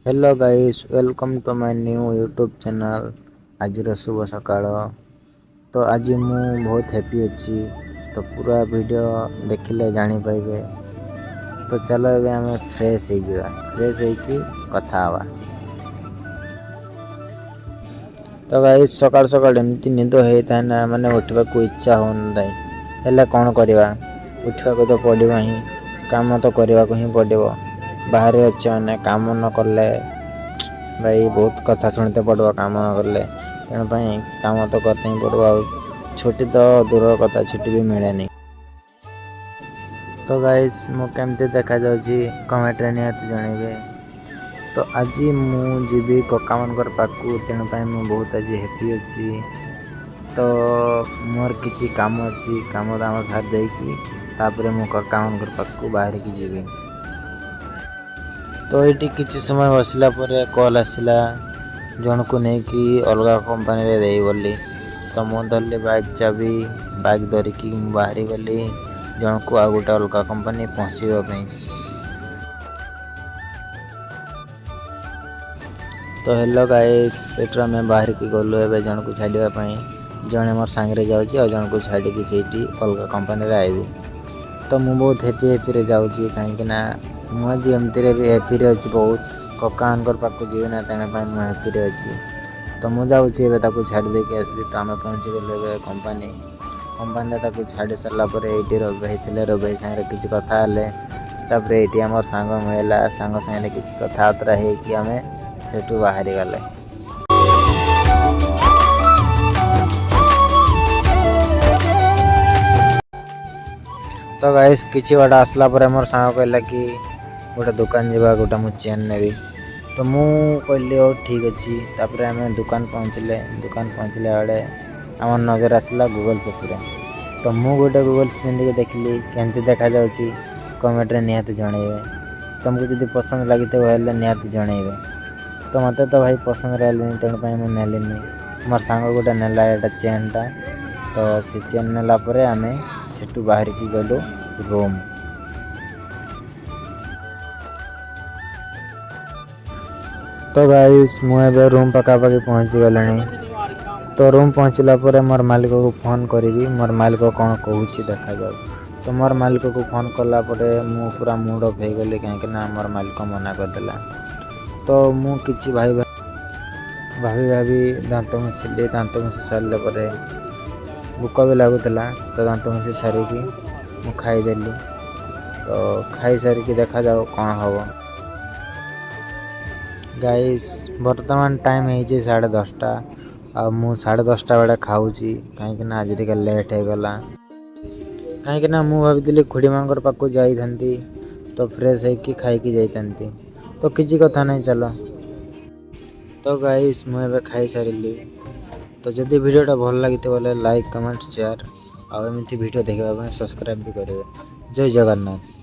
Hello guys, welcome to my new YouTube channel. आज शुभ सकाळ। तो आज मु बहुत हैप्पी अच्छी। तो पूरा वीडियो देखिले जानी पाइबे। तो चलो ए आम फ्रेश हो जावा, फ्रेश होइकी कथा हवा। तो गाइस सकाळ सकाळ एमती निद होता ना, माने उठवा को इच्छा होता है। हेले कौन करवा, उठवा को तो पड़ो ही, काम तो करने को ही पड़ो। बाहर अच्छे मैंने काम न कले भाई बहुत कथा शुणते पड़ो। काम न कले तेनाली काम तो करते ही पड़ो। छुट्टी तो दूर कथा, छुट्टी भी मिले नहीं। तो गाइस मु केमती देखा जाउची कमेंट रे निहाती जणेबे। तो आज मु जीवी कका मनकर पाकू, तेनाली मु बहुत आज हैप्पी अच्छी। तो मोर किसी काम अच्छी, काम दाम सार देकी तापरे मु कका मनकर पाकू बाहर की जीवी। तो ये किसी समय बसला परे कॉल आसला जन को नहीं कि अलग कंपनी रे दे बोली। तो मु धरली बाइक चाबी, बाइक धरिकी बाहरी गली जन को आ गोटे अलग कंपनी पहुँचवाई। तो हेलो गाइस, एट्रा मैं बाहर की गलु ए जन को छाड़ापी। जड़े मोर सांगे जाऊँगी और जन को छाड़ी सीटी अलग कंपनी रे आईबी। तो मु बहुत हैप्पी जाऊँगी कहीं मुझे एमती भी हैप्पी अच्छी बहुत। कका आनकर पाक जीवे ना, तेना मुझे हैप्पी अच्छी। तो मुझे जाऊँगी छाड़ देके आसबी। तो आम पहुँची गले कंपनी कंपनी छाड़ी सारा ये रवि भाई थे, रवि भाई सागर किसी कथा ये आम सांग मिलला, सांग सागे किसी कथबार्ता होमें सेठू बाहरी गले। तो गाइस किसी बाटा आसला मोर सांग कहला कि गोटे दुकान जावा, गोटे मु चेन नेबी। तो मु कहली हो ठीक अच्छी। तापर आम दुकान पहुँचले बेले आम नजर आसला गूगल शॉप। तो मु गोटे गूगल पिंधिक देखली केमती देखा जाउची कमेंट रे निहाती जणेबे। तुमको जदि पसंद लगी तो निहाती जणेबे। तो मत तो भाई पसंद रही तेणुपाई मुझे नेलिनी। मोर सांग गोटे नेला एटा चेनटा। तो से चेन नेला परे आमे सेठू बाहर की गलु रूम। तो गाइस मुझे रूम पकापाखि पहुँची गलानी। तो रूम पहुँचला पर मोर मालिक को फोन करी, मोर मालिक कौन कहूँ देखा जाऊ। तो मोर मालिक को फोन कला मु पूरा मूड अफ हो गली कहीं मोर मालिक मना करदेला। तो मु किछि भाभी भाभी दांत घुसिली। दांत घुसी सारे भूक भी लगुला। तो दांत घुसी सारिकी मु खाईदेली। तो खाई सारिकी देखा जाओ कौन हम। गाइस वर्तमान टाइम है 10:30। आ मु 10:30 बेले खाऊँगी कहीं आज टे लेट हो गला। कहीं मु भावी खुड़ी माँ पाक जाई था तो फ्रेश होकी खाई जाती। तो किसी कथा नहीं चलो। तो गाइस मुझे खाई सारी। तो जदि वीडियोटा भल लगी बोले लाइक कमेंट शेयर और एमती वीडियो देखा सब्सक्राइब भी करेंगे। जय जगन्नाथ।